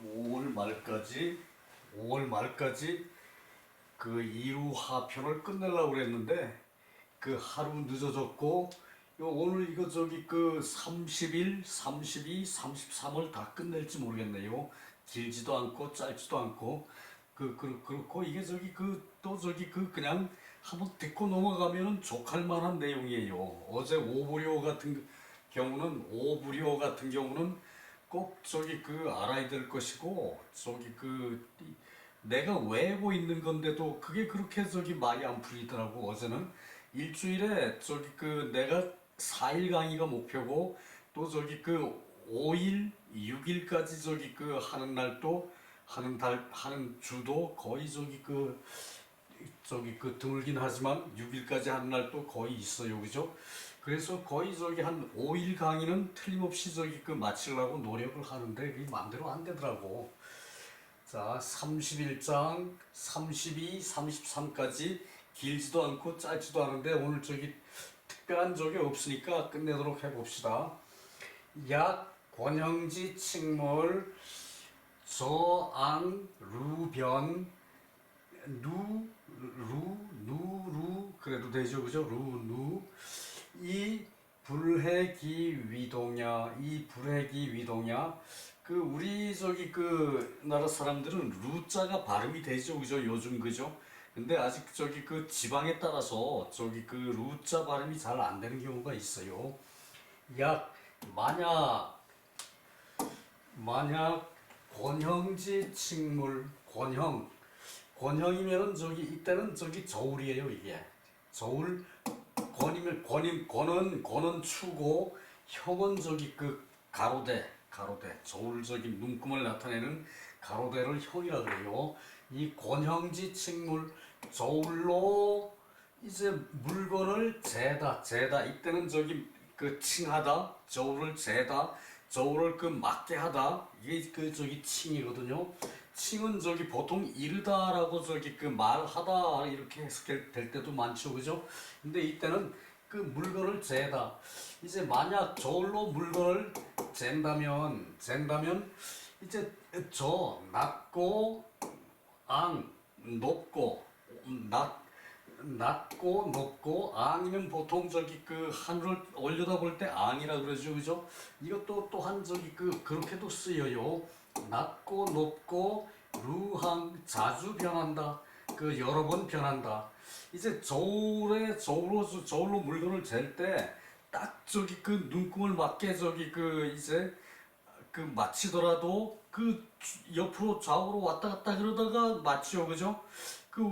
5월 말까지 5월 말까지 그 2루 하편을 끝내려고 그랬는데 그 하루 늦어졌고 오늘 이거 저기 그 30일, 32, 33을 다 끝낼지 모르겠네요. 길지도 않고 짧지도 않고 그렇고 이게 저기 또 저기 그냥 한번 듣고 넘어가면은 족할 만한 내용이에요. 어제 오부리오 같은 경우는 꼭 저기 알아야 될 것이고 저기 내가 외우고 있는 건데도 그게 그렇게 저기 말이 안 풀리더라고. 어제는 일주일에 저기 내가 4일 강의가 목표고 또 저기 5일, 6일까지 저기 하는 날도 하는 주도 거의 저기 드물긴 하지만 6일까지 하는 날도 거의 있어요. 그죠? 그래서 거의 저기 한 5일 강의는 틀림없이 저기 마치려고 노력을 하는데 그게 마음대로 안 되더라고. 자, 31장, 32, 33까지 길지도 않고 짧지도 않은데 오늘 저기 특별한 적이 없으니까 끝내도록 해봅시다. 약, 권형지, 칙몰, 저앙, 루변, 누, 그래도 되죠, 그죠? 누. 이 불해기 위동야. 우리 저기 나라 사람들은 루자가 발음이 되죠, 그죠? 요즘 그죠? 근데 아직 저기 지방에 따라서 저기 루자 발음이 잘 안 되는 경우가 있어요. 약, 만약 권형지 칙물 권형이면은 저기 이때는 저기 저울이에요. 이게 저울. 권은 추고 형은 저기 가로대 저울 저기 눈금을 나타내는 가로대를 형이라 그래요. 이 권형지 칙물 저울로 이제 물건을 재다 이때는 저기 칭하다 저울을 재다 저울을 맞게 하다 이게 저기 칭이거든요. 칭은 저기 보통 이르다라고 저기 말하다 이렇게 해석될 때도 많죠, 그죠? 근데 이때는 물건을 재다. 이제 만약 저울로 물건을 잰다면 이제 낮고 높고 낮고 높고 앙이면 보통 저기 하늘을 올려다볼 때 앙이라 그러죠, 그죠? 이것도 또한 저기 그렇게도 쓰여요. 낮고 높고 루항 자주 변한다. 여러 번 변한다. 이제 저울로 물건을 잴 때 딱 저기 눈금을 맞게 저기 이제 마치더라도 옆으로 좌우로 왔다 갔다 그러다가 맞죠, 그죠?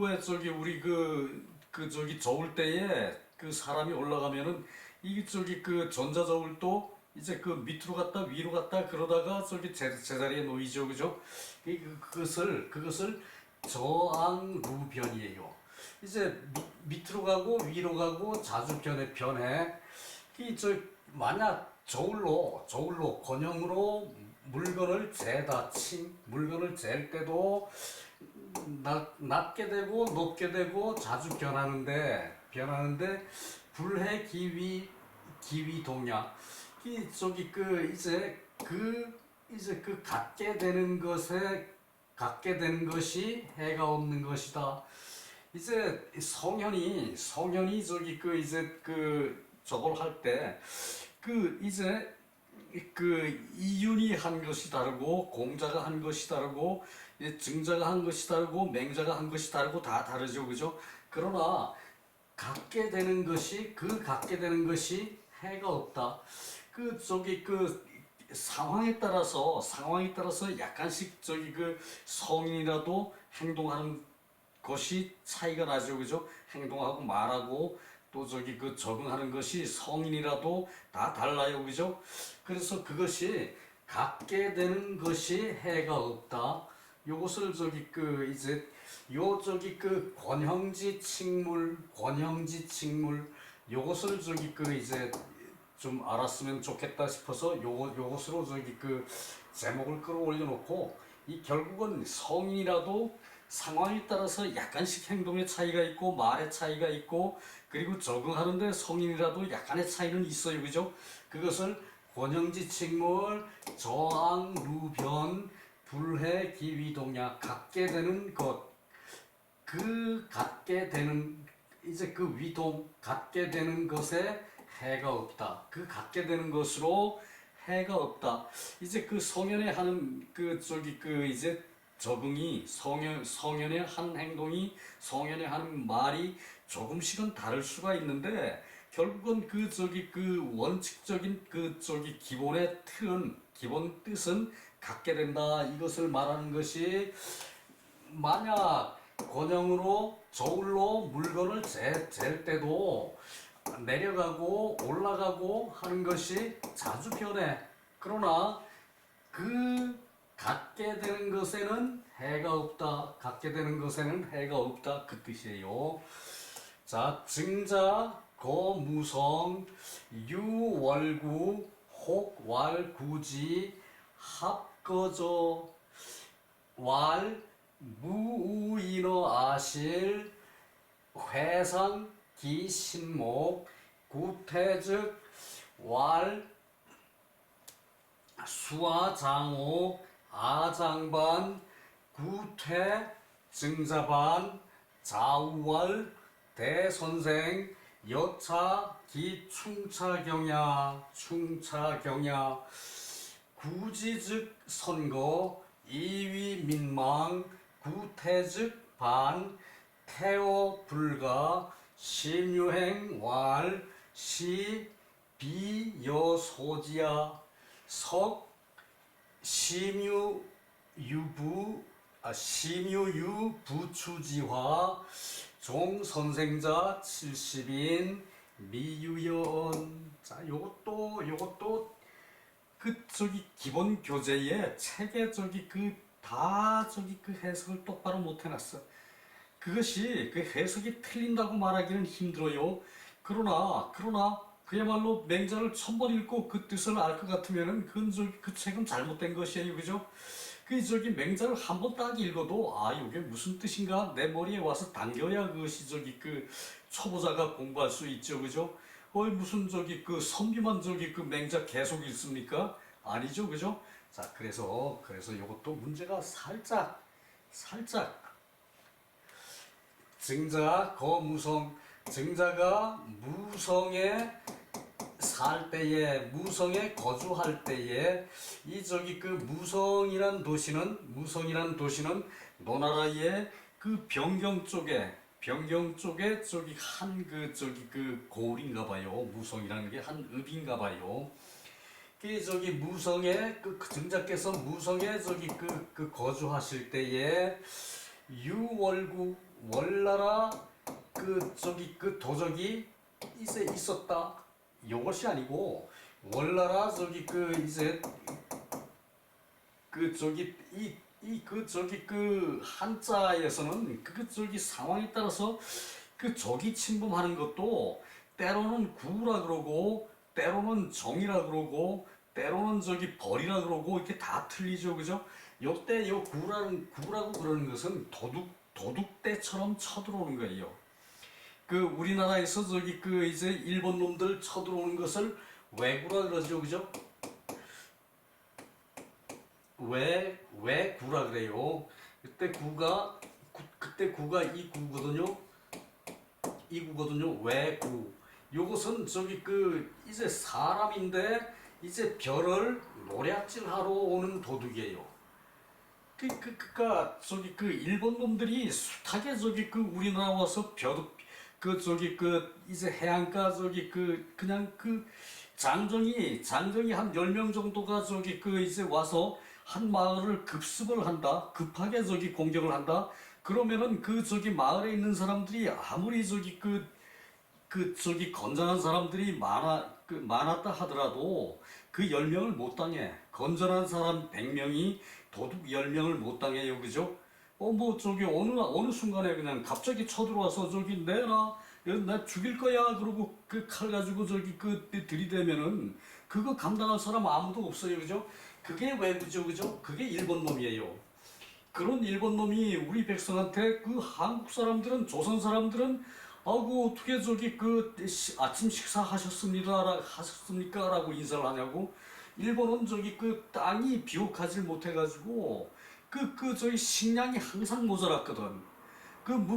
왜 저기 우리 저기 저울 때에 사람이 올라가면은 이게 저기 전자저울도 이제 밑으로 갔다 위로 갔다 그러다가 저기 제자리에 놓이죠, 그죠? 그것을 저항루변이에요. 이제 밑으로 가고 위로 가고 자주 변해. 만약 저울로 권형으로 물건을 물건을 잴 때도 낮게 되고 높게 되고 자주 변하는데 불해 기위 동야 저기 이제 갖게 되는 것이 해가 없는 것이다. 이제 성현이 저기 이제 저걸 할 때 이제 이윤이 한 것이 다르고 공자가 한 것이 다르고 이제 증자가 한 것이 다르고 맹자가 한 것이 다르고 다 다르죠, 그죠? 그러나 갖게 되는 것이 해가 없다. 저기 상황에 따라서 약간씩 저기 성인이라도 행동하는 것이 차이가 나죠, 그죠? 행동하고 말하고 또 저기 적응하는 것이 성인이라도 다 달라요, 그죠? 그래서 그것이 갖게 되는 것이 해가 없다. 요것을 저기 이제 저기 권형지 칙물 요것을 저기 이제 좀 알았으면 좋겠다 싶어서 요것으로 저기 제목을 끌어올려 놓고 결국은 성인이라도 상황에 따라서 약간씩 행동의 차이가 있고 말의 차이가 있고 그리고 적응하는데 성인이라도 약간의 차이는 있어요, 그죠? 그것을 권형지 칙몰 저항 루변 불해 기위동야 갖게 되는 것, 그 갖게 되는 이제 그 위동 갖게 되는 것에 해가 없다. 그 갖게 되는 것으로 해가 없다. 이제 그 성현에 하는 그 저기 그 이제 적응이 성현의 한 행동이 성현의 하는 말이 조금씩은 다를 수가 있는데 결국은 그 저기 그 원칙적인 그 저기 기본의 틀은 기본 뜻은 갖게 된다. 이것을 말하는 것이 만약 권형으로 저울로 물건을 잴 때도 내려가고 올라가고 하는 것이 자주 변해. 그러나 그 갖게 되는 것에는 해가 없다. 갖게 되는 것에는 해가 없다. 그 뜻이에요. 자, 증자, 거무성, 유월구, 혹왈구지, 합거저, 왈, 무우인어 아실, 회상, 기신목, 구태즉, 왈, 수아장호, 아장반, 구퇴, 증자반, 자우월, 대선생, 여차, 기충차경야, 충차경야, 구지즉 선거, 이위민망, 구태즉 반, 태어 불가, 심유행 왈, 시 비여소지야, 석 심유유부 심유유 부추지화, 종선생자 70인 미유연. 자, 요것도 그 저기 기본 교재에 책에 저기 그 다 저기 그 해석을 똑바로 못 해놨어. 그것이 그 해석이 틀린다고 말하기는 힘들어요. 그러나 그야말로 맹자를 1000번 읽고 그 뜻을 알 것 같으면은 그 책은 잘못된 것이에요, 그죠? 그 저기 맹자를 한 번 딱 읽어도 아 이게 무슨 뜻인가 내 머리에 와서 당겨야 그것이 저기 그 초보자가 공부할 수 있죠, 그죠? 무슨 저기 그 선비만 저기 그 맹자 계속 읽습니까? 아니죠, 그죠? 자, 그래서 이것도 문제가 살짝 증자 거무성, 증자가 무성에 살 때에 무성에 거주할 때에 이 저기 그 무성이란 도시는 노나라의 그 변경 쪽에 저기 한 그 저기 그 고을인가 봐요. 무성이라는 게 한 읍인가 봐요. 그 저기 무성에 그 증자께서 무성에 저기 그 거주하실 때에 유월구 월나라 그 저기 그 도적이 이제 있었다. 이것이 아니고 월나라 저기 그 이제 그 저기 그 저기 그 한자에서는 그 저기 상황에 따라서 그 적이 침범하는 것도 때로는 구라 그러고 때로는 정이라 그러고 때로는 저기 벌이라 그러고 이렇게 다 틀리죠, 그죠? 요때 요 구라고 그러는 것은 도둑대처럼 쳐들어오는 거예요. 그 우리나라에서 저기 그 이제 일본 놈들 쳐들어오는 것을 왜구라 그러죠, 그죠? 왜 구라 그래요? 그때 구가 이 구거든요. 이 구거든요. 왜 구. 요것은 저기 그 이제 사람인데 이제 별을 노략질하러 오는 도둑이에요. 그니까 저기 그 일본 놈들이 숱하게 저기 그 우리나라 와서 그 저기 그 이제 해안가 저기 그 그냥 그 장정이 한 10명 정도가 저기 그 이제 와서 한 마을을 급습을 한다. 급하게 저기 공격을 한다. 그러면은 그 저기 마을에 있는 사람들이 아무리 저기 그 저기 건전한 사람들이 많았다 하더라도 그 10명을 못 당해. 건전한 사람 100명이 도둑 10명을 못 당해요. 그죠? 뭐 저기 어느 순간에 그냥 갑자기 쳐들어와서 저기 나 죽일 거야 그러고 그 칼 가지고 저기 그 들이대면은 그거 감당할 사람 아무도 없어요. 그죠? 그게 왜그죠? 그죠? 그게 일본 놈이에요. 그런 일본 놈이 우리 백성한테 그 한국 사람들은 조선 사람들은 아고 어떻게 저기 그 아침 식사 하셨습니까? 라고 인사를 하냐고. 일본은 저기 그 땅이 비옥하지 못해가지고 저기 식량이 항상 모자랐거든.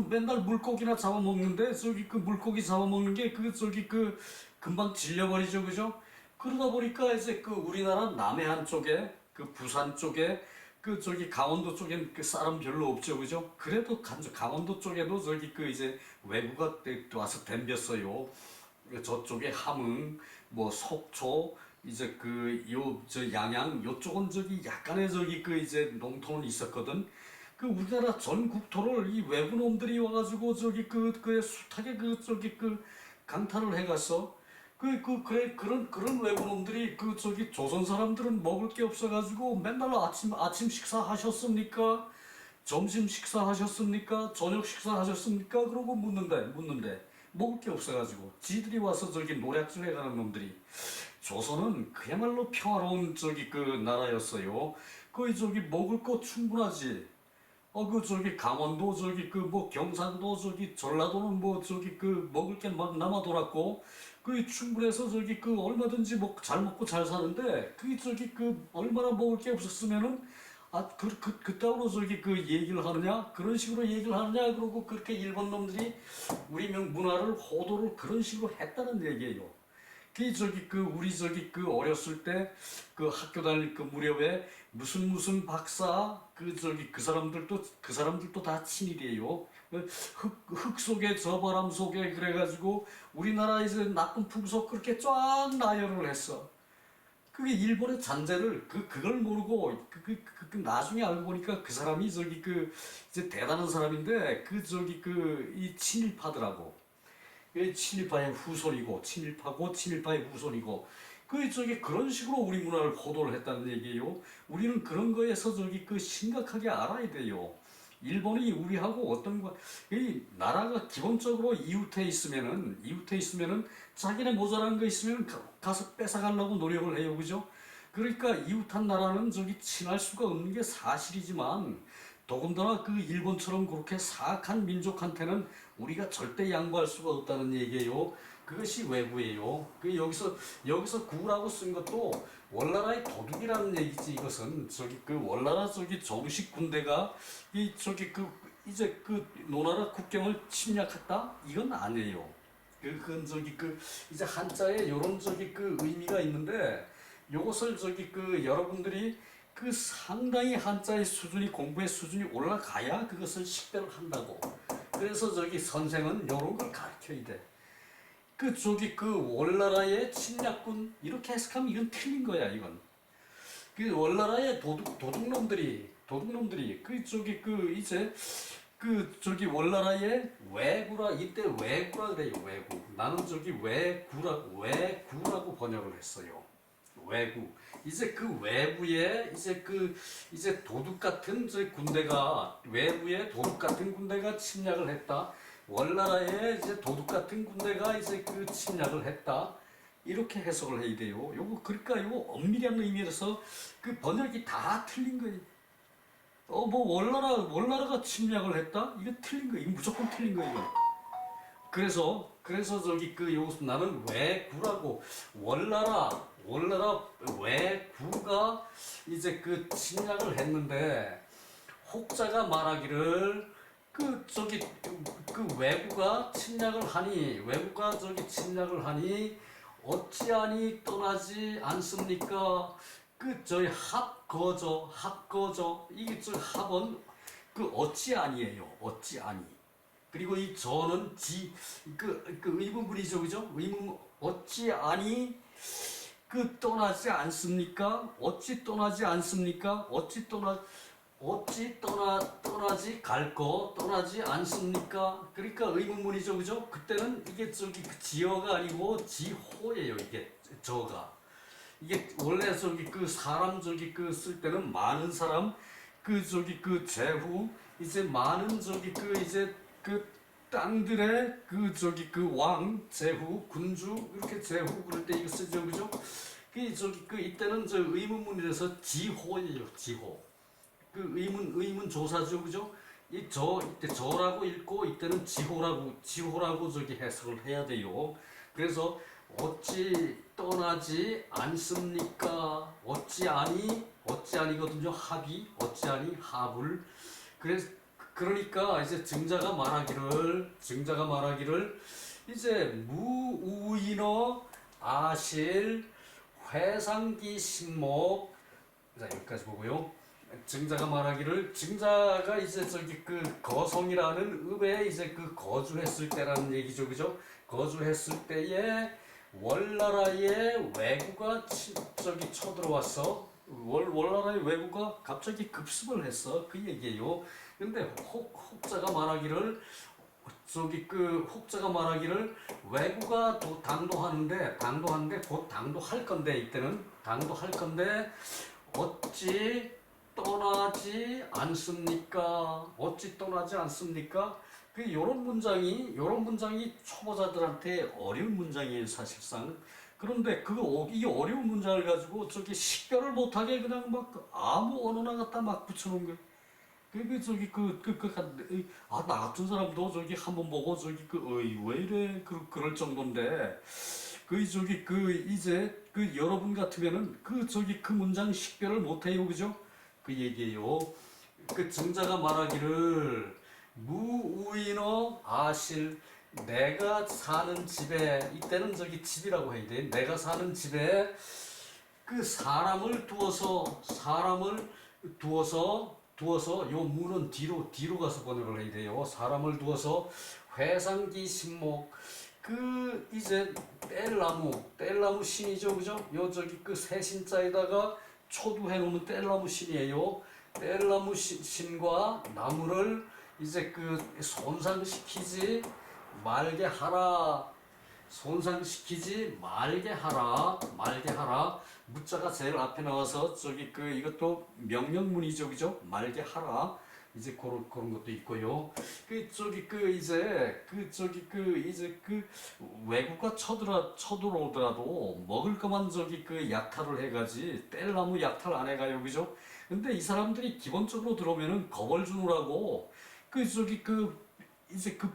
맨날 물고기나 잡아먹는데 저기 그 물고기 잡아먹는 게 저기 금방 질려버리죠, 그죠? 그러다 보니까 이제 우리나라 남해안 쪽에 부산 쪽에 저기 강원도 쪽엔 쌀은 별로 없죠, 그죠? 그래도 강원도 쪽에도 저기 이제 외구가 와서 덤볐어요. 저쪽에 함흥, 뭐 속초, 이제 저 양양 요쪽은 저기 약간의 저기 이제 농촌은 있었거든. 우리나라 전 국토를 이 외부 놈들이 와가지고 저기 숱하게 저기 강탈을 해갔어. 그래 그런 외부 놈들이 저기 조선 사람들은 먹을 게 없어가지고 맨날 아침 식사 하셨습니까? 점심 식사 하셨습니까? 저녁 식사 하셨습니까? 그러고 묻는데 먹을 게 없어가지고 지들이 와서 저기 노략질 해가는 놈들이. 조선은 그야말로 평화로운 저기 나라였어요. 거기 저기 먹을 거 충분하지. 저기 강원도 저기 뭐 경상도 저기 전라도는 뭐 저기 먹을 게 막 남아 돌았고 충분해서 저기 얼마든지 잘 먹고 잘 사는데 저기 얼마나 먹을 게 없었으면은 그따위로 저기 얘기를 하느냐 그런 식으로 얘기를 하느냐 그러고 그렇게 일본 놈들이 우리 문화를 호도를 그런 식으로 했다는 얘기예요. 우리 저기 어렸을 때 학교 다닐 무렵에 무슨 박사 저기 그 사람들도 다 친일이에요. 흙 속에 저 바람 속에 그래가지고 우리나라 이제 나쁜 풍속 그렇게 쫙 나열을 했어. 그게 일본의 잔재를 그걸 모르고 나중에 알고 보니까 그 사람이 저기 이제 대단한 사람인데 저기 이 친일파더라고. 친일파의 후손이고 친일파고 친일파의 후손이고 저기 그런 식으로 우리 문화를 호도를 했다는 얘기예요. 우리는 그런 거에서 저기 심각하게 알아야 돼요. 일본이 우리하고 이 나라가 기본적으로 이웃해 있으면은 자기네 모자란 거 있으면 가서 뺏어가려고 노력을 해요, 그죠? 그러니까 이웃한 나라는 저기 친할 수가 없는 게 사실이지만 더군다나 일본처럼 그렇게 사악한 민족한테는 우리가 절대 양보할 수가 없다는 얘기예요. 그것이 외구예요. 여기서 구라고 쓴 것도 월나라의 도둑이라는 얘기지. 이것은 저기 월나라 저기 정식 군대가 이제 노나라 국경을 침략했다? 이건 아니에요. 그건 저기 이제 한자에 요런 저기 의미가 있는데 요것을 저기 여러분들이 상당히 한자의 수준이 공부의 수준이 올라가야 그것을 식별을 한다고. 그래서 저기 선생은 요런 걸 가르쳐야 돼. 저기 월나라의 침략군 이렇게 해석하면 이건 틀린 거야. 이건 월나라의 도둑놈들이 저기 이제 저기 월나라의 외구라 이때 외구라 그래요. 외구. 나는 저기 외구라고 번역을 했어요. 외구. 이제 외부에 이제 도둑 같은 외부에 도둑 같은 군대가 침략을 했다. 월나라에 이제 도둑 같은 군대가 이제 침략을 했다. 이렇게 해석을 해야 돼요. 그러니까 엄밀한 의미에서 번역이 다 틀린 거예요. 뭐 월나라가 침략을 했다? 이거 틀린 거예요. 이거 무조건 틀린 거예요. 이거. 그래서 저기 나는 외구라고 월나라 외구가 이제 침략을 했는데 혹자가 말하기를 외구가 침략을 하니 어찌하니 떠나지 않습니까? 저희 합거죠. 이게 합은 어찌하니예요. 어찌하니. 그리고 이 저는 의문문이죠, 그죠? 의문 어찌하니 떠나지 않습니까? 어찌 떠나지 않습니까? 떠나지 떠나지 않습니까? 그러니까 의문문이죠, 그죠? 그때는 이게 지어가 아니고 지호예요, 이게 저가. 이게 원래 사람 쓸 때는 많은 사람 제후 이제 많은 이제 땅들의 왕 제후 군주 이렇게 제후 그럴 때 이거 쓰죠, 그죠? 이때는 의문문이라서 지호예요, 지호. 의문 조사죠, 그죠? 이때 저라고 읽고 이때는 지호라고 해석을 해야 돼요. 그래서 떠나지 않습니까? 어찌아니거든요. 합이 어찌아니 합을. 그러니까 이제 증자가 말하기를 이제 무우인어 아실 회상기 신목. 자, 여기까지 보고요. 증자가 이제 저기 그 거성이라는 읍에 이제 그 거주했을 때라는 얘기죠, 그죠? 거주했을 때에 월나라의 왜구가 저기 쳐들어왔어. 월나라의 왜구가 갑자기 급습을 했어. 그 얘기예요. 근데 혹자가 말하기를 왜구가 당도하는데 곧 당도할 건데, 이때는 당도할 건데 어찌 떠나지 않습니까? 어찌 떠나지 않습니까? 요런 문장이 초보자들한테 어려운 문장이에요, 사실상. 그런데 이 어려운 문장을 가지고 저기 식별을 못하게 그냥 막 아무 언어나 갖다 막 붙여놓은 거예요. 나 같은 사람도 저기 한번 보고 왜 이래, 그럴 정도인데, 여러분 같으면은 그 문장 식별을 못해요, 그죠? 그 얘기예요. 증자가 말하기를 무우인어 아실, 내가 사는 집에, 이때는 저기 집이라고 해야 돼. 내가 사는 집에 사람을 두어서 요 무는 뒤로 가서 번역을 해야 돼요. 사람을 두어서 회상기 신목, 이제 뗄나무 신이죠, 그죠? 요 저기 새신자에다가 초두해 놓으면 뗄나무 신이에요. 뗄나무 신과 나무를 이제 손상시키지 말게 하라. 말게 하라. 무자가 제일 앞에 나와서 이것도 명령문이죠, 그죠? 말게 하라. 이제 그런 것도 있고요. 외국가 쳐들어오더라도 먹을 것만 약탈을 해가지 뗄나무 약탈 안 해가요, 그죠? 근데 이 사람들이 기본적으로 들어오면은 겁을 주느라고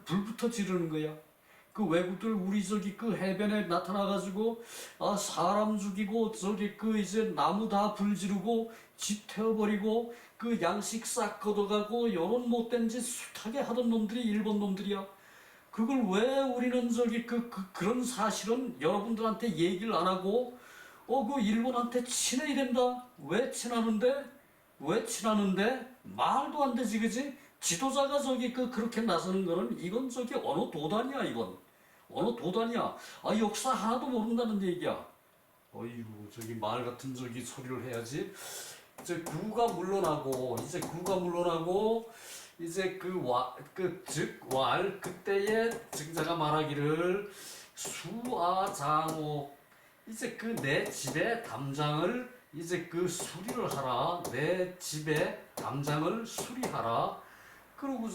불부터 지르는 거야. 외국들 우리 해변에 나타나가지고 사람 죽이고 이제 나무 다 불 지르고 집 태워버리고 양식 싹 걷어가고 요런 못된 짓 숱하게 하던 놈들이 일본 놈들이야. 그걸 왜 우리는 그런 사실은 여러분들한테 얘기를 안 하고 일본한테 친해 이랜다. 왜 친하는데 말도 안 되지, 그지? 지도자가 그렇게 나서는 거는 이건 어느 도단이야, 이건. 어느 도단이야. 역사 하나도 모른다는 얘기야. 어이구, 말 같은 소리를 해야지. 이제 구가 물러나고, 이제 그때에 증자가 말하기를 수아장옥, 이제 내 집의 담장을 수리를 하라. 내 집의 담장을 수리하라. 그러고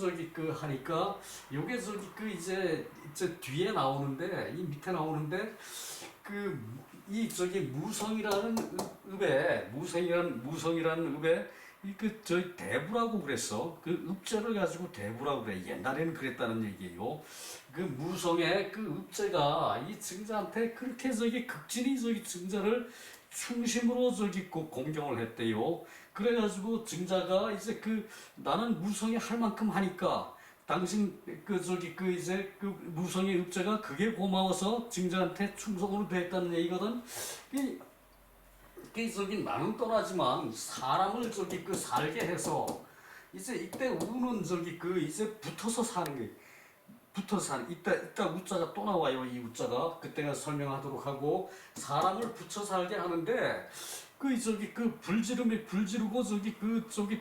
하니까 요게 이제 뒤에 나오는데, 이 밑에 나오는데 무성이라는 읍에 대부라고 그랬어. 읍제를 가지고 대부라고 그래. 옛날에는 그랬다는 얘기예요. 무성의 읍제가 이 증자한테 그렇게 극진히 증자를 충심으로 공경을 했대요. 그래가지고 증자가 이제 나는 무성이 할 만큼 하니까 당신 무성의 읍제가 그게 고마워서 증자한테 충성으로 됐다는 얘기거든. 나는 떠나지만 사람을 살게 해서 이제 이때 우는 이제 붙어서 사는 게, 이따 우자가 또 나와요. 이 우자가 그때가 설명하도록 하고, 사람을 붙여 살게 하는데 불 지르고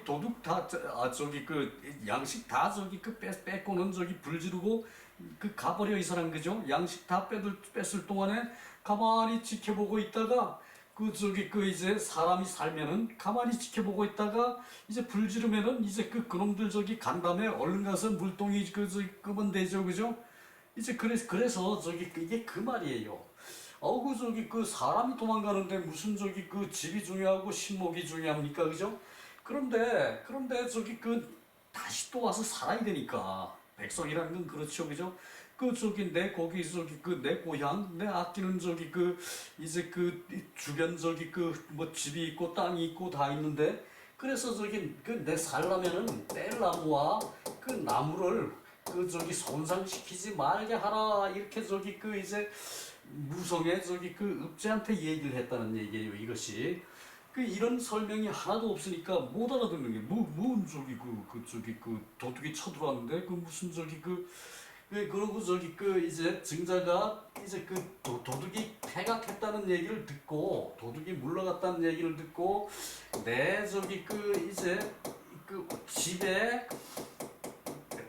도둑 다 양식 다 뺏고는 불 지르고 가버려, 이 사람, 그죠? 양식 다 뺐을 동안에 가만히 지켜보고 있다가 이제 사람이 살면은 가만히 지켜보고 있다가 이제 불 지르면은 이제 그놈들 간 다음에 얼른 가서 물동이 끄면 되죠, 그죠? 이제 그래서 이게 그 말이에요. 사람이 도망가는데 무슨 집이 중요하고 신목이 중요합니까, 그죠? 그런데 다시 또 와서 살아야 되니까, 백성이라는 건 그렇죠, 그죠? 그 저기 내 거기 저기 그 내 고향 내 아끼는 저기 그 이제 그 주변 저기 그 뭐 집이 있고 땅이 있고 다 있는데 그래서 저기 그 내 살려면은 뗄나무와 그 나무를 그 저기 손상시키지 말게 하라 이렇게 저기 그 이제 무성의 저기 그 읍제한테 얘기를 했다는 얘기예요. 이것이 그 이런 설명이 하나도 없으니까 못 알아듣는 게 뭔 저기 그 저기 그 도둑이 쳐들어왔는데 그 무슨 저기 그러고 저기 그 이제 증자가 이제 그 도둑이 퇴각했다는 얘기를 듣고 도둑이 물러갔다는 얘기를 듣고 내 저기 그 이제 그 집에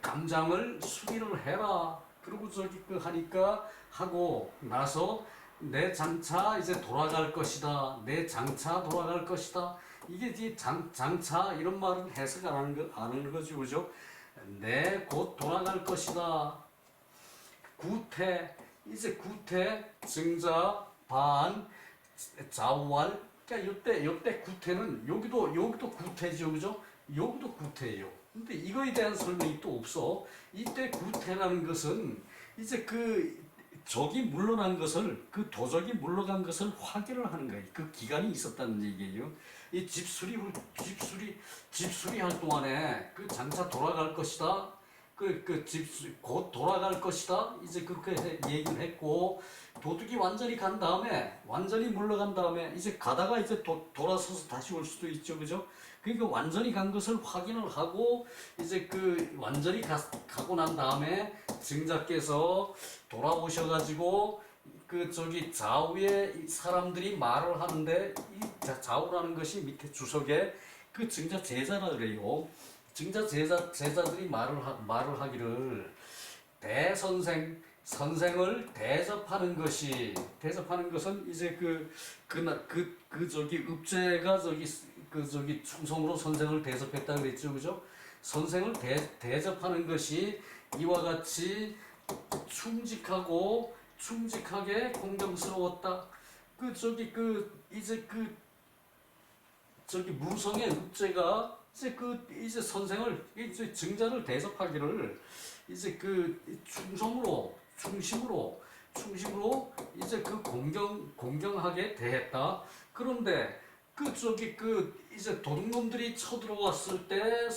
담장을 수리를 해라. 그리고 저기 그 하니까 하고 나서 내 장차 이제 돌아갈 것이다. 내 장차 돌아갈 것이다. 이게 이제 장차 이런 말은 해석 안 하는 거죠, 그죠? 내 곧 돌아갈 것이다. 구태 이제 구태 증자 반 좌우할 그러니까 이때 구태는 여기도 구태죠, 그죠? 여기도 구태예요. 근데 이거에 대한 설명이 또 없어. 이때 구태라는 것은 이제 그 적이 물러난 것을 그 도적이 물러간 것을 확인을 하는 거예요. 그 기간이 있었다는 얘기예요. 이 집수리 할 동안에 그 장차 돌아갈 것이다. 곧 돌아갈 것이다. 이제 그렇게 얘기를 했고, 도둑이 완전히 간 다음에, 완전히 물러간 다음에, 이제 가다가 이제 돌아서서 다시 올 수도 있죠. 그죠? 그러니까 완전히 간 것을 확인을 하고, 이제 그 완전히 가고 난 다음에 증자께서 돌아오셔가지고, 그 저기 좌우에 사람들이 말을 하는데, 이 좌우라는 것이 밑에 주석에 그 증자 제자라 그래요. 증자 제자들이 말을 하기를 선생을 대접하는 것은 이제 저기 읍제가 저기 충성으로 선생을 대접했다 그랬죠, 그죠? 선생을 대접하는 것이 이와 같이 충직하게 공경스러웠다. 저기 무성의 읍제가 이제 선생을 이제 증자를 대접하기를 이제 그 충심으로 이제 그 공경하게 대했다. 그런데 이제 도둑놈들이 쳐들어왔을 때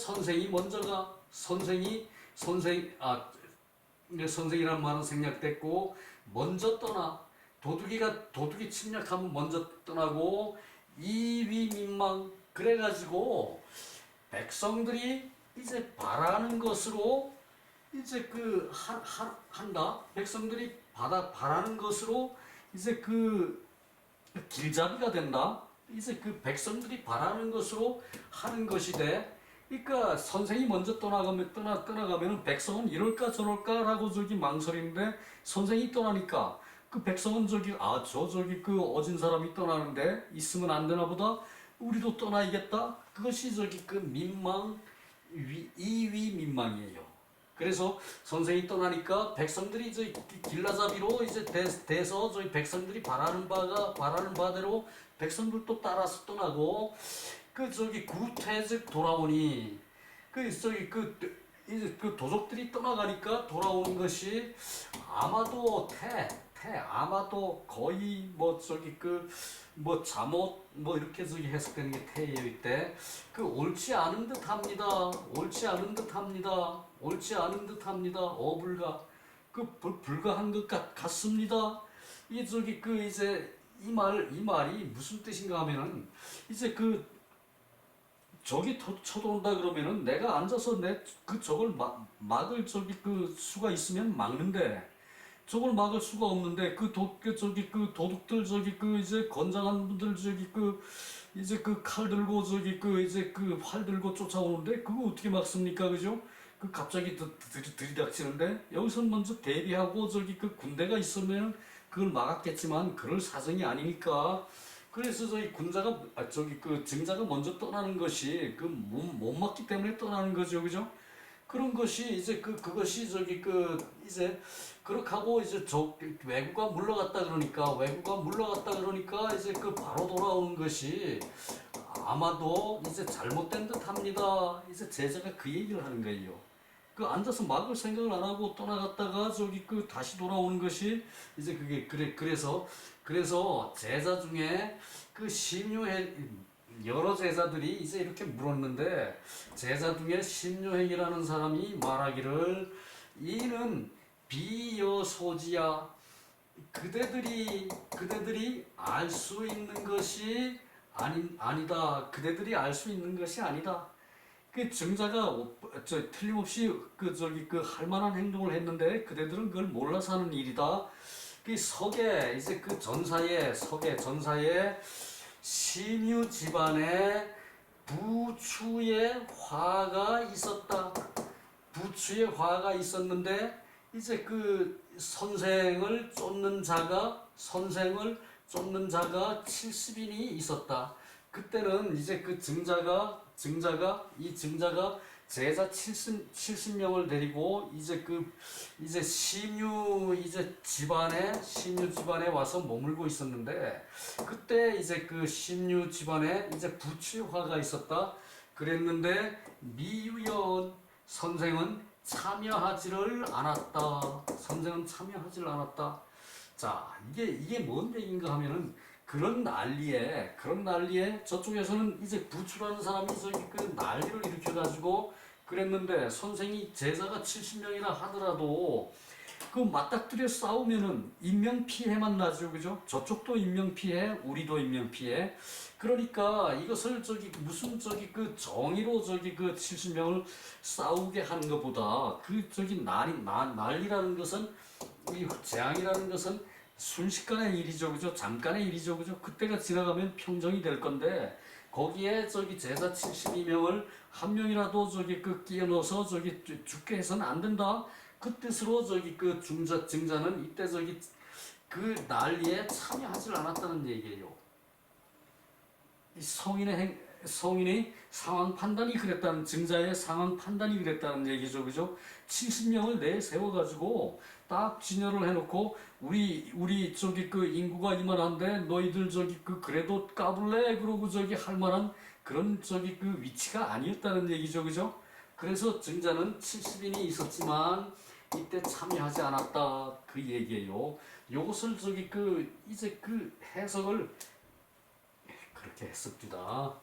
선생이란 말은 생략됐고 먼저 떠나 도둑이 침략하면 먼저 떠나고 이위민망 그래가지고 백성들이 이제 바라는 것으로 이제 한다. 백성들이 바라는 것으로 이제 길잡이가 된다. 이제 백성들이 바라는 것으로 하는 것이 돼. 그러니까 선생이 먼저 떠나가면은 백성은 이럴까 저럴까라고 저기 망설이는데 선생이 떠나니까 그 백성은 저기 어진 사람이 떠나는데 있으면 안 되나 보다. 우리도 떠나야겠다. 그것이 저기 이위민망이에요. 그래서 선생이 떠나니까 백성들이 이제 길라잡이로 이제 돼서 저희 백성들이 바라는 바대로 백성들도 따라서 떠나고 구퇴즉 돌아오니 이제 도적들이 떠나가니까 돌아오는 것이 아마도 아마도 거의 잠옷 이렇게 해석되는 게 태예요. 이때 옳지 않은 듯합니다. 어불가 불가한 것 같습니다. 이제 이 말이 무슨 뜻인가 하면은 이제 적이 쳐들어온다 그러면은 내가 앉아서 적을 막을 수가 있으면 막는데 적을 막을 수가 없는데 도둑들 이제 건장한 분들 이제 칼 들고 이제 활 들고 쫓아오는데 그거 어떻게 막습니까, 그죠? 갑자기 들이닥치는데 여기서 먼저 대비하고 군대가 있으면 그걸 막았겠지만 그럴 사정이 아니니까. 그래서 증자가 먼저 떠나는 것이 못 막기 때문에 떠나는 거죠, 그죠? 그런 것이 이제 그것이 이제 그렇게 하고 이제 외구가 물러갔다 그러니까 이제 바로 돌아오는 것이 아마도 이제 잘못된 듯합니다. 이제 제자가 그 얘기를 하는 거예요. 그 앉아서 막을 생각을 안 하고 떠나갔다가 저기 그 다시 돌아오는 것이 이제 그게 그래서 제자 중에 그 심유해 여러 제자들이 이제 이렇게 물었는데 제자 중에 심유행이라는 사람이 말하기를 이는 비여소지야 그대들이 알 수 있는 것이 아니다. 그대들이 알 수 있는 것이 아니다. 그 증자가 틀림없이 그 할 만한 행동을 했는데 그대들은 그걸 몰라서 하는 일이다. 그 석에 이제 그 전사에 신유 집안에 부추의 화가 있었다. 부추의 화가 있었는데 이제 그 선생을 쫓는 자가 70인이 있었다. 그때는 이제 그 증자가 제자 70명을 데리고 이제 심유 집안에 와서 머물고 있었는데 그때 이제 그 심유 집안에 이제 부추화가 있었다. 그랬는데 미유연 선생은 참여하지를 않았다. 자, 이게 뭔 얘기인가 하면은 그런 난리에 저쪽에서는 이제 부추라는 사람이 저기 그 난리를 일으켜가지고 그랬는데 선생이 제자가 70명이나 하더라도 그 맞닥뜨려 싸우면은 인명피해만 나죠, 그죠? 저쪽도 인명피해, 우리도 인명피해. 그러니까 이것을 무슨 그 정의로 그 70명을 싸우게 한 것보다 난리라는 것은 이 재앙이라는 것은 순식간의 일이죠, 그죠? 잠깐의 일이죠, 그죠? 그때가 지나가면 평정이 될 건데 거기에 제자 72명을 한 명이라도 끼어 넣어서 죽게 해서는 안 된다. 그 뜻으로 그 증자는 이때 그 난리에 참여하지 않았다는 얘기예요. 이 성인의 상황 판단이 그랬다는 증자의 상황 판단이 그랬다는 얘기죠, 그죠? 70명을 내세워가지고 딱 진열을 해놓고 우리 그 인구가 이만한데 너희들 그래도 까불래 그러고 할 만한 그런 그 위치가 아니었다는 얘기죠, 그죠? 그래서 증자는 70인이 있었지만 이때 참여하지 않았다 그 얘기예요. 요것을 이제 그 해석을 그렇게 했습니다.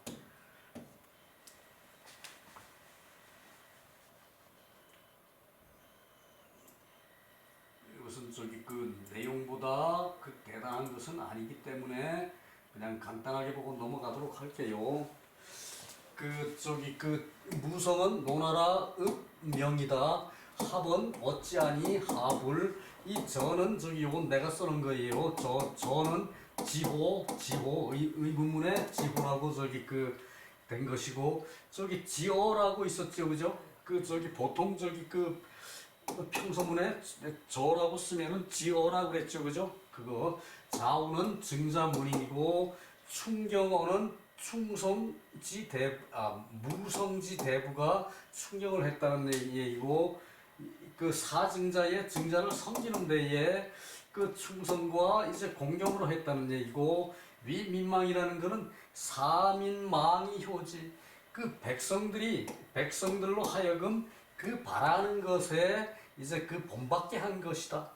이것은 그 내용보다 그 대단한 것은 아니기 때문에 그냥 간단하게 보고 넘어가도록 할게요. 그 무성은 논하라 읍명이다. 합은 어찌하니 합을. 이 저는 요건 내가 써놓은 거예요. 저는 지호 의문문에 지호라고 된 것이고 지어라고 있었죠, 그죠? 보통 그 평소문에 저라고 쓰면은 지어라 그랬죠, 그죠? 그거 좌우는 증자문이고 충경어는 무성지 대부가 충경을 했다는 얘기고 그 사증자의 증자를 섬기는 데에 그 충성과 이제 공경으로 했다는 얘기고 위민망이라는 것은 사민망이 효지 그 백성들로 하여금 그 바라는 것에 이제 그 본받게 한 것이다.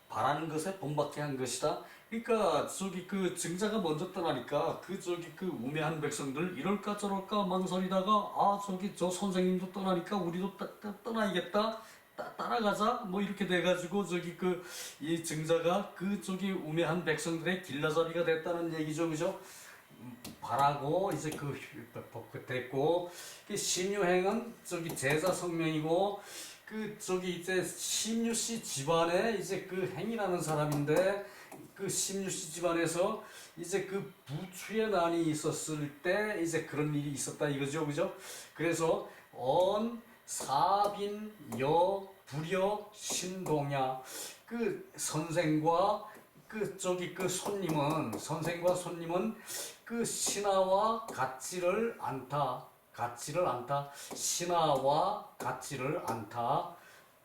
바라는 것에 본받게 한 것이다. 그러니까 그 증자가 먼저 떠나니까 그 우매한 백성들 이럴까 저럴까 망설이다가 저 선생님도 떠나니까 우리도 떠나야겠다. 따라가자 뭐 이렇게 돼가지고 이 증자가 그 우매한 백성들의 길라잡이가 됐다는 얘기죠, 그죠? 바라고 이제 됐고 신유행은 제자 성명이고 이제 심유씨 집안에 이제 그 행이라는 사람인데 그 심유씨 집안에서 이제 그 부추의 난이 있었을 때 이제 그런 일이 있었다 이거죠, 그죠? 그래서 사빈 여 불여 신동야 그 선생과 선생과 손님은 그 신하와 같지를 않다. 신하와 같지를 않다.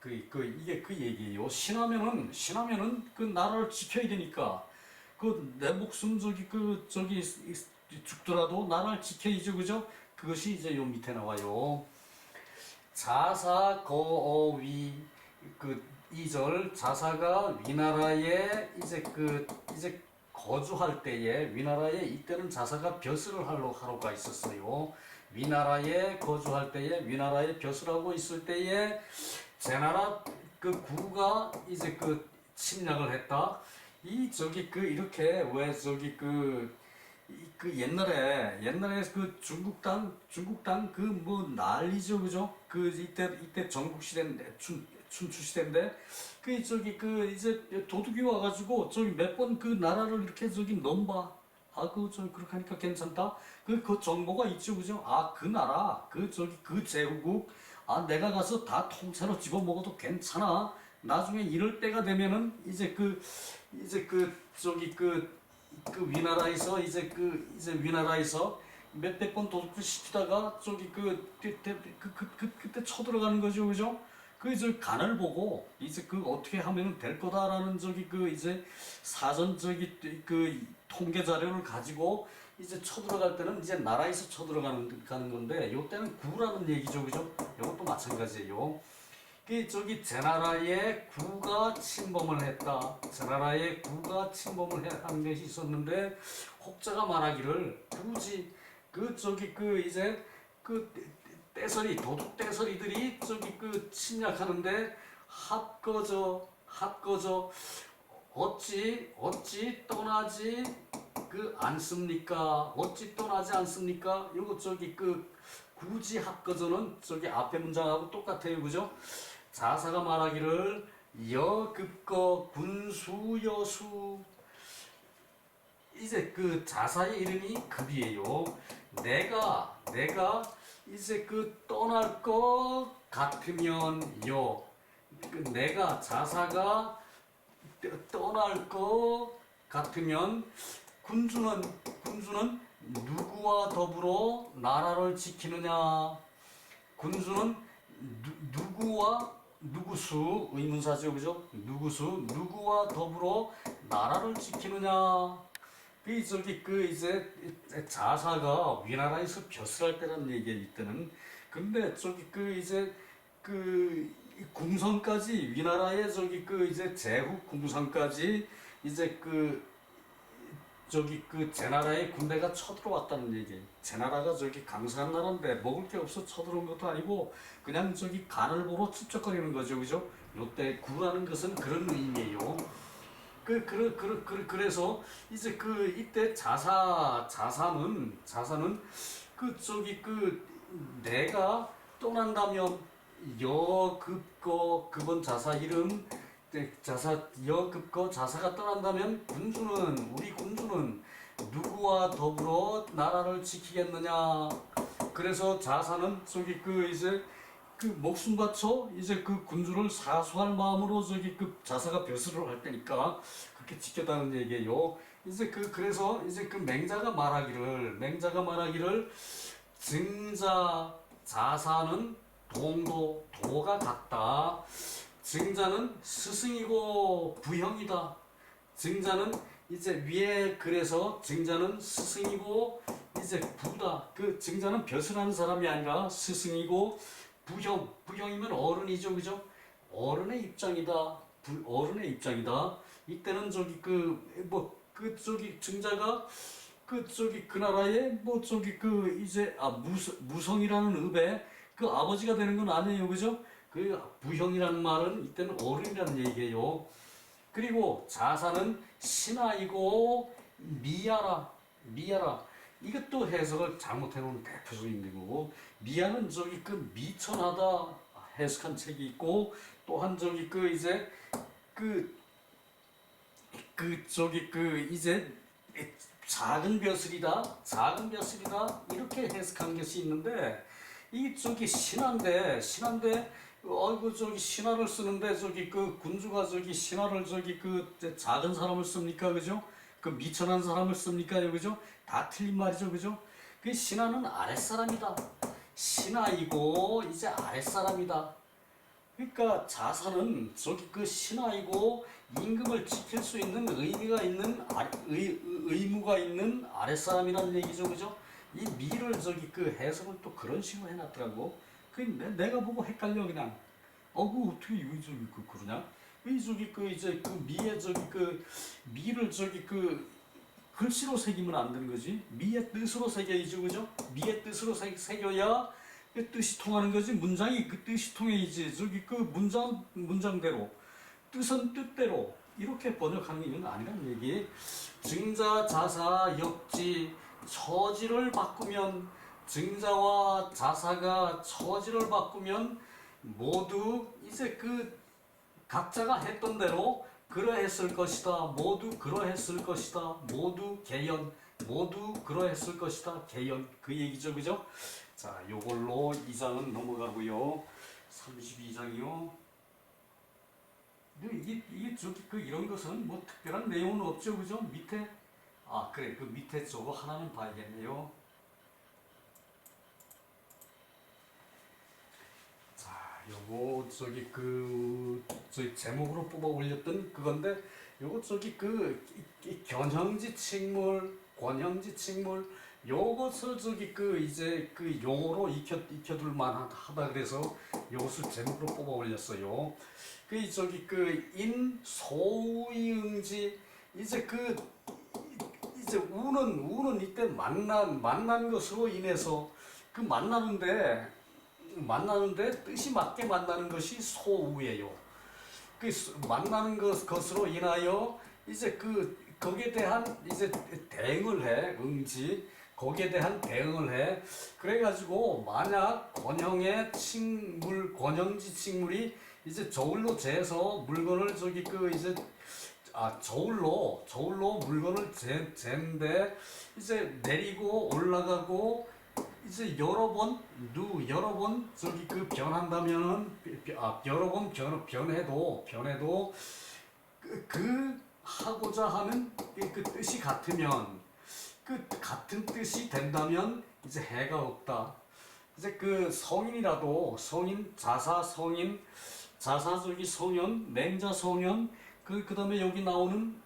이게 그 얘기예요. 신하면은 그 나라를 지켜야 되니까 내 목숨 죽더라도 나라를 지켜야죠, 그죠? 그것이 이제 요 밑에 나와요. 자사 거위 그 2절 자사가 위나라에 이제 거주할 때에 위나라에 이때는 자사가 벼슬을 하러가 있었어요. 위나라에 거주할 때에 위나라에 벼슬하고 있을 때에 제나라 그 구가 이제 그 침략을 했다. 이 저기 그 이렇게 왜 저기 그 옛날에 그 중국 땅 그 뭐 난리죠, 그죠? 그 이때 전국 시대인데 춘추 시대인데 그 저기 그 이제 도둑이 와가지고 저기 몇 번 그 나라를 이렇게 저기 넘봐. 아, 저 그렇게 하니까 괜찮다. 그 정보가 있죠, 그죠? 아, 그 나라, 그 저기 그 제후국, 아, 내가 가서 다 통째로 집어먹어도 괜찮아. 나중에 이럴 때가 되면은 이제 그 저기 그 위나라에서 이제 위나라에서 몇백 번 도둑질 시키다가 저기 그때 쳐들어가는 거죠, 그죠? 그 이제 간을 보고 이제 그 어떻게 하면 될 거다라는 저기 그 이제 사전 저기 그 통계 자료를 가지고 이제 쳐들어갈 때는 이제 나라에서 쳐들어가는 가는 건데 요때는 구라는 얘기죠, 그죠? 이것도 마찬가지예요. 그 저기 제나라의 구가 침범을 했다. 제나라의 구가 침범을 한 것이 있었는데 혹자가 말하기를 굳이 그 저기 그 이제 그 떼서리 도둑 떼서리들이 저기 그 침략하는데 합거저 어찌 떠나지 그 않습니까? 어찌 떠나지 않습니까? 요거 저기 그 굳이 합거저는 저기 앞에 문장하고 똑같아요, 그죠? 자사가 말하기를 여급거 군수여수 이제 그 자사의 이름이 급이에요. 내가 이제 그 떠날 것 같으면요. 내가 자사가 떠날 것 같으면 군주는 누구와 더불어 나라를 지키느냐? 군주는 누구수 의문사죠, 그죠? 누구와 더불어 나라를 지키느냐? 그 저기 그 이제 자사가 위나라에서 벼슬할 때라는 얘기가 있다는. 근데 저기 그 이제 그 궁성까지 위나라의 저기 그 이제 제후 궁성까지 이제 그 저기 그 제나라의 군대가 쳐들어왔다는 얘기. 제나라가 저기 강성한 나라인데 먹을 게 없어 쳐들어온 것도 아니고 그냥 저기 간을 보러 찝쩍거리는 거죠, 그죠? 요때 구라는 것은 그런 의미예요. 그래서 이제 그 이때 자사는 그 저기 그 내가 떠난다면 여급거 그번 자사 이름 자사 여급거 자사가 떠난다면 우리 군주는 누구와 더불어 나라를 지키겠느냐. 그래서 자사는 저기 그 이제 그 목숨 바쳐 이제 그 군주를 사수할 마음으로 저기 그 자사가 벼슬을 할 때니까 그렇게 지켰다는 얘기예요. 이제 그래서 이제 그 맹자가 말하기를 증자 자사는 도가 같다. 증자는 스승이고 부형이다. 증자는 이제 위에 그래서 증자는 스승이고 이제 부다. 그 증자는 벼슬하는 사람이 아니라 스승이고 부형이면 어른이죠, 그죠? 어른의 입장이다. 어른의 입장이다. 이때는 저기 저기 증자가 그 나라의 저기 그 이제 무성이라는 읍의 그 아버지가 되는 건 아니에요, 그죠? 그 부형이라는 말은 이때는 어른이라는 얘기예요. 그리고 자사는 신하이고 미야라. 이것도 해석을 잘못해놓은 대표적인 거고, 미야는 저기 그 미천하다 해석한 책이 있고, 또한 저기 그 이제 저기 그 이제 작은 벼슬이다 이렇게 해석한 것이 있는데, 이 저기 신한데 어이구 저기 신하를 쓰는데 저기 그 군주가 저기 신하를 저기 그 작은 사람을 씁니까, 그죠? 그 미천한 사람을 씁니까, 그죠? 다 틀린 말이죠, 그죠? 그 신하는 아랫사람이다. 신하이고 이제 아랫사람이다. 그러니까 자사는 저기 그 신하이고 임금을 지킬 수 있는 의무가 있는 아랫사람이라는 얘기죠, 그죠? 이 미를 저기 그 해석을 또 그런 식으로 해놨더라고. 내가 보고 헷갈려 그냥. 그 어떻게 이 저기 그러냐? 이 저기 이제 미의 저기 미를 저기 글씨로 새기면 안 되는 거지. 미의 뜻으로 새겨야지, 그죠? 미의 뜻으로 새겨야 그 뜻이 통하는 거지. 문장이 그 뜻이 통해야지. 저기 문장대로 뜻은 뜻대로 이렇게 번역하는 게 이건 아니란 얘기. 증자, 자사, 역지, 처지를 바꾸면 증자와 자사가 처지를 바꾸면 모두 이제 각자가 했던 대로 그러했을 것이다. 모두 그러했을 것이다. 모두 개연. 모두 그러했을 것이다. 개연. 그 얘기죠, 그죠? 자, 요걸로 2장은 넘어가고요. 32장이요. 이게 저기 이런 것은 뭐 특별한 내용은 없죠, 그죠? 밑에 그래, 밑에 저거 하나는 봐야겠네요. 자, 요거 저기 제목으로 뽑아 올렸던 그건데, 요거 저기 견형지 칙물, 권형지 칙물, 요것을 저기 이제 용어로 익혀둘 만하다 그래서 요것을 제목으로 뽑아 올렸어요. 저기 인 소위응지, 이제 이제 우는 이때 만난 것으로 인해서 만나는데 뜻이 맞게 만나는 것이 소우예요. 만나는 것으로 인하여 이제 거기에 대한 이제 대응을 해. 응지, 거기에 대한 대응을 해. 그래가지고 만약 권형의 칙물, 권형지 칙물이 이제 저울로 재서 물건을 저기 이제 저울로 물건을 잰데 이제 내리고 올라가고 이제 여러 번 저기 변한다면은 여러 번 변해도 하고자 하는 뜻이 같으면 같은 뜻이 된다면 이제 해가 없다. 이제 성인이라도 자사 저기 성현, 맹자 성현, 그다음에 여기 나오는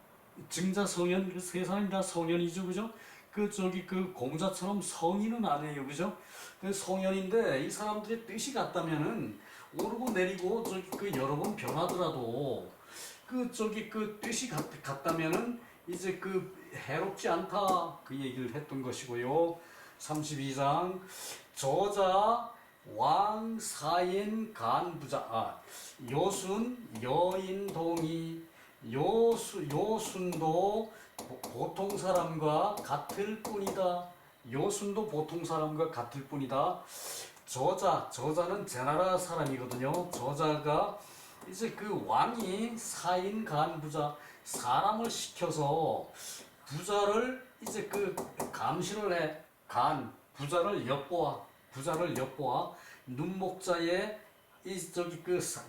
증자 성현, 세 사람이 다 성현이죠, 그죠? 저기 공자처럼 성인은 아니에요, 그죠? 성현인데 이 사람들의 뜻이 같다면은 오르고 내리고 저기 여러 번 변하더라도 저기 뜻이 같다면은 이제 해롭지 않다, 그 얘기를 했던 것이고요. 32장 저자 왕 사인 간 부자 요순 여인 동이 요순도 보통 사람과 같을 뿐이다. 요순도 보통 사람과 같을 뿐이다. 저자는 제나라 사람이거든요. 저자가 이제 왕이 사인 간 부자, 사람을 시켜서 부자를 이제 감시를 해. 부자를 엿보아 눈목자의 저기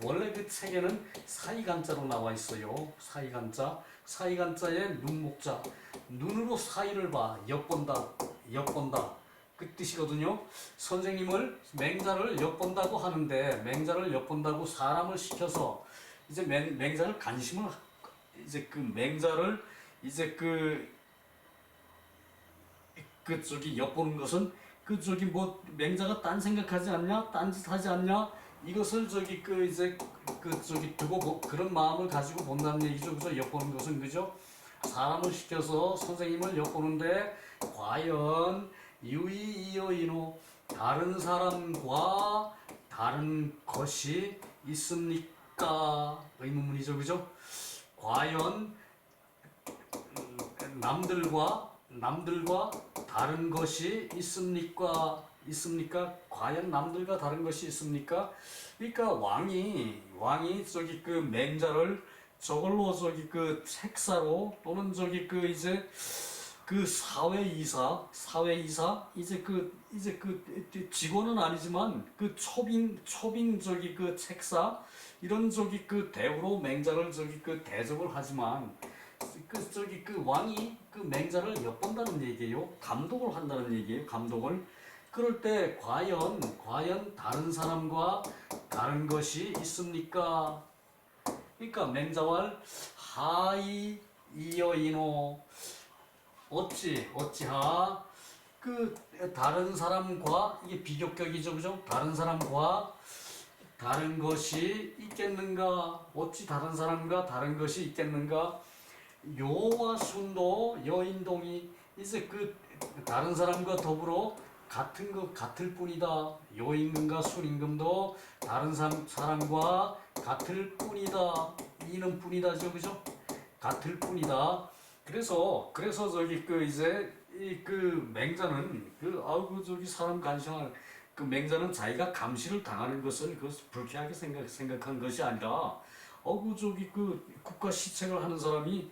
원래 책에는 사이간자로 나와 있어요. 사이간자의 눈목자, 눈으로 사이를 봐, 엿본다 그 뜻이거든요. 선생님을 맹자를 엿본다고 하는데, 맹자를 엿본다고 사람을 시켜서 이제 맹자를 관심을 이제 맹자를 이제 저기 엿보는 것은 저기 뭐 맹자가 딴 생각하지 않냐, 딴짓 하지 않냐, 이것을 저기 이제 저기 두고 그런 마음을 가지고 본다는 얘기죠, 그죠? 엿보는 것은, 그죠? 사람을 시켜서 선생님을 엿보는데 과연 유이이어이노, 다른 사람과 다른 것이 있습니까? 의문문이죠, 그죠? 과연 남들과 다른 것이 있습니까? 과연 남들과 다른 것이 있습니까? 그러니까 왕이 저기 맹자를 저걸로 저기 책사로 또는 저기 이제 사회이사 이제 이제 직원은 아니지만 초빙 저기 책사 이런 저기 대우로 맹자를 저기 대접을 하지만 저기 왕이 맹자를 엿본다는 얘기예요. 감독을 한다는 얘기예요. 감독을. 그럴 때 과연 다른 사람과 다른 것이 있습니까? 그러니까 맹자왈 하이 이어이노 어찌하 그 다른 사람과 이게 비교격이죠, 그죠? 다른 사람과 다른 것이 있겠는가? 어찌 다른 사람과 다른 것이 있겠는가? 요와 순도 여인동이 이제 그 다른 사람과 더불어 같은 것 같을 뿐이다. 여임금과 순임금도 다른 사람과 같을 뿐이다. 이는 뿐이다죠, 그죠? 같을 뿐이다. 그래서 저기 그 이제 이 그 맹자는 그 아우 저기 사람 간신한 그 맹자는 자기가 감시를 당하는 것을 그 불쾌하게 생각한 것이 아니라 어구 저기 그 국가 시책을 하는 사람이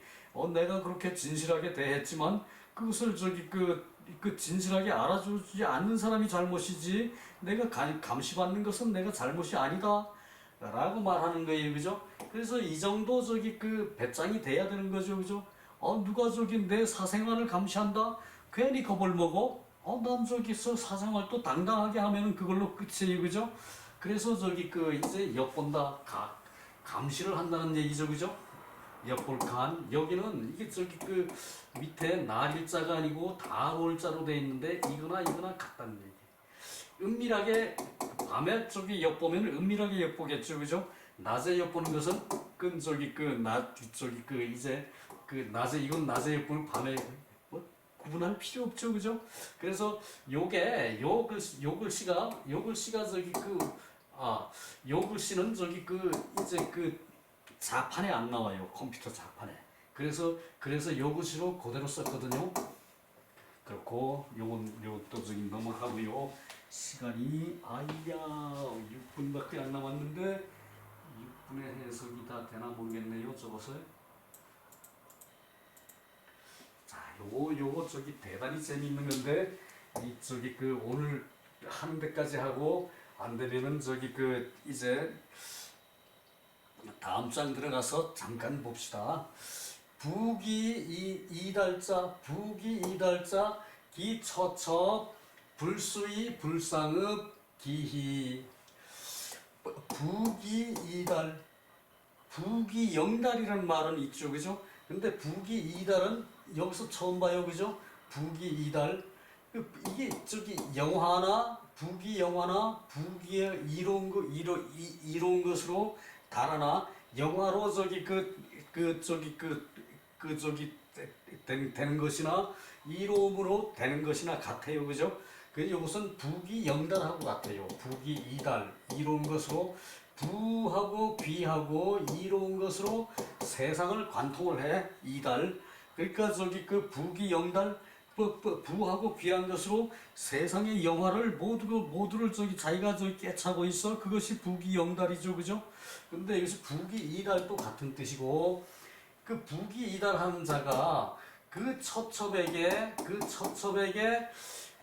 내가 그렇게 진실하게 대했지만 그것을 저기 그 진실하게 알아주지 않는 사람이 잘못이지 내가 감시받는 것은 내가 잘못이 아니다 라고 말하는 거예요, 그죠? 그래서 이 정도 저기 그 배짱이 돼야 되는 거죠, 그죠? 누가 저기 내 사생활을 감시한다? 괜히 겁을 먹어? 난 저기서 사생활도 당당하게 하면은 그걸로 끝이에요, 그죠? 그래서 저기 그 이제 엿본다, 감시를 한다는 얘기죠, 그죠? 엿볼칸. 여기는 이게 저기 그 밑에 날일자가 아니고 다롤자로 돼 있는데 이거나 같다는 얘기. 은밀하게 밤에 저기 엿보면 은밀하게 엿보겠죠, 그죠? 낮에 엿보는 것은 그 저기 저기 그 이제 그 낮에 이건 낮에 엿보는 밤에 뭐 구분할 필요 없죠, 그죠? 그래서 요게 요 글씨가 저기 요 글씨는 저기 그 이제 그 자판에 안 나와요, 컴퓨터 자판에. 그래서 요 글씨로 그대로 썼거든요. 그렇고 요것도 저기 넘어가고요. 시간이 아이야 6분밖에 안 남았는데 6분의 해석이 다 되나 모르겠네요, 저것을. 자, 요거 저기 대단히 재미있는 건데 이 저기 그 오늘 하는 데까지 하고 안 되면은 저기 그 이제 다음 장 들어가서 잠깐 봅시다. 이달자 기처첩 불수의 불상읍 기희. 부기이달, 부기영달이라는 말은 있죠, 그죠? 근데 부기이달은 여기서 처음 봐요, 그죠? 부기이달. 이게 저기 영화나 부기영화나 부기의 이로운 것으로 달아나 영화로 저기 되는 것이나 이로움으로 되는 것이나 같아요, 그죠? 그래서 이것은 부기영달하고 같아요. 부기이달, 이로운 것으로 부하고 귀하고 이로운 것으로 세상을 관통을 해. 이달. 그러니까 저기 그 부기영달, 부하고 귀한 것으로 세상의 영화를 모두를 저기 자기가 저기 깨차고 있어. 그것이 부기영달이죠, 그죠? 근데 여기서 부기이달도 같은 뜻이고, 그 부기이달하는 자가 그 처첩에게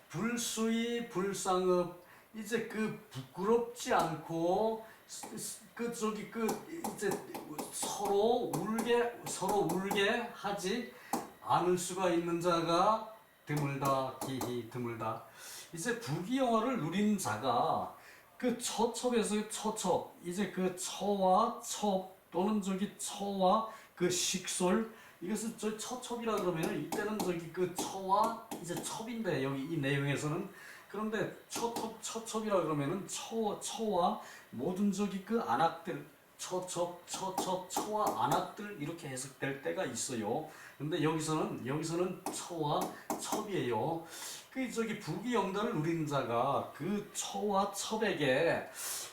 불수의 불상읍, 이제 그 부끄럽지 않고 그 저기 그 이제 서로 울게 하지 않을 수가 있는 자가 드물다. 기히 드물다. 이제 부귀영화를 누리는 자가 그 처첩에서 처첩, 이제 그 처와 첩 또는 저기 처와 그 식솔, 이것을 저 처첩이라 그러면은 이때는 저기 그 처와 이제 첩인데 여기 이 내용에서는. 그런데 처첩이라 그러면은 처와 모든 저기 그 안악들, 처와 안악들 이렇게 해석될 때가 있어요. 근데 여기서는 처와 첩이에요. 그 저기 부귀영달을 누리는 자가 그 처와 첩에게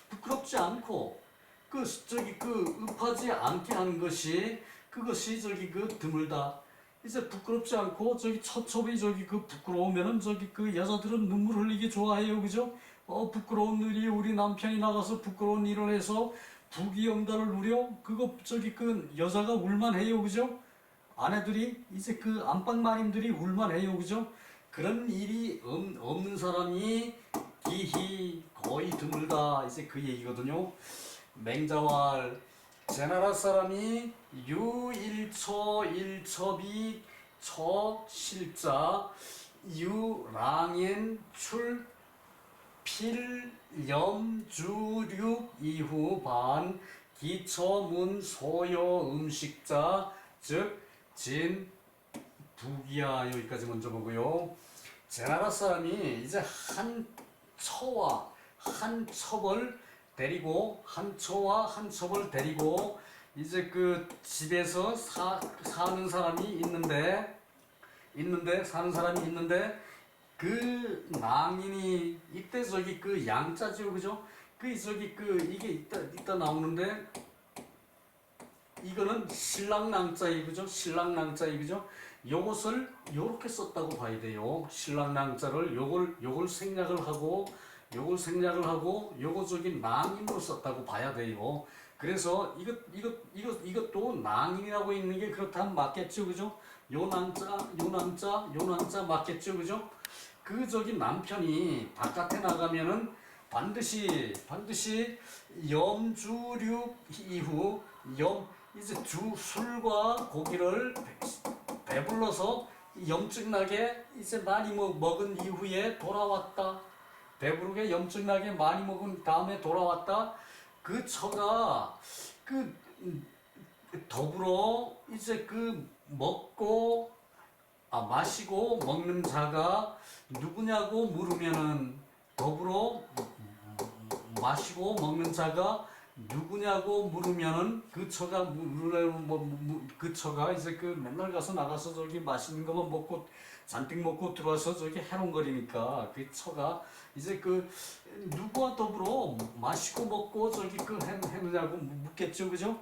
부끄럽지 않고 그 저기 그 읍하지 않게 하는 것이, 그것이 저기 그 드물다. 이제 부끄럽지 않고 저기 처첩이 저기 그 부끄러우면은 저기 그 여자들은 눈물 흘리기 좋아해요, 그죠? 부끄러운 일이 우리 남편이 나가서 부끄러운 일을 해서 부귀영달을 누려, 그거 저기 그 여자가 울만해요, 그죠? 아내들이 이제 그 안방 마님들이 울만해요, 그죠? 그런 일이 없는 사람이 기히 거의 드물다, 이제 그 얘기거든요. 맹자왈 제나라 사람이 유일처일첩이 처실자 유랑엔 출 필염주륙 이후 반 기처문 소요 음식자 즉 진 부기야. 여기까지 먼저 보고요. 제나라 사람이 이제 한 처와 한 첩을 데리고 한 처와 한 첩을 데리고 이제 그 집에서 사는 사람이 있는데 사는 사람이 있는데 그 낭인이 이때 저기 그 양자죠, 그죠? 그 저기 그 이게 이따 나오는데 이거는 신랑 낭자이 그죠? 신랑 낭자이 그죠? 요것을 요렇게 썼다고 봐야 돼요. 신랑 낭자를 요걸 생략을 하고 요거 저기 낭인으로 썼다고 봐야 돼요. 그래서 이것도 낭인이라고 있는 게 그렇다면 맞겠죠, 그죠? 요 낭자 맞겠죠, 그죠? 그 저기 남편이 바깥에 나가면은 반드시 염주륙 이후 이제 술과 고기를 배불러서 염증나게 이제 많이 먹은 이후에 돌아왔다. 배부르게 염증나게 많이 먹은 다음에 돌아왔다. 그 처가 그 더불어 이제 그 마시고 먹는 자가 누구냐고 물으면은 더불어 마시고 먹는 자가 누구냐고 물으면은 그 처가 그 처가 이제 그 맨날 나가서 저기 맛있는 것만 먹고 잔뜩 먹고 들어와서 저기 해롱거리니까 그 처가 이제 그 누구와 더불어 마시고 먹고 저기 그 했느냐고 묻겠죠, 그죠?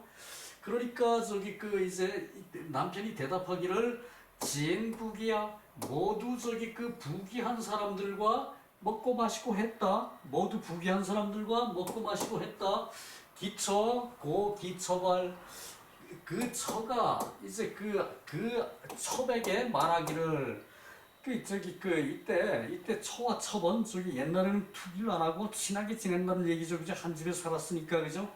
그러니까 저기 그 이제 남편이 대답하기를 진국이야 모두 저기 그 부귀한 사람들과 먹고 마시고 했다. 모두 부귀한 사람들과 먹고 마시고 했다. 기처발 그 처가 이제 그 첩에게 말하기를 이때 처와 첩은 저기 옛날에는 투기를 안 하고 친하게 지낸다는 얘기죠, 그죠? 한 집에 살았으니까, 그죠?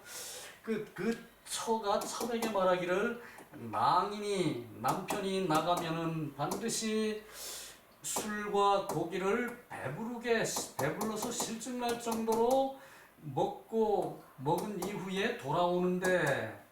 그 처가 첩에게 말하기를 남편이 나가면은 반드시 술과 고기를 배불러서 실증날 정도로 먹은 이후에 돌아오는데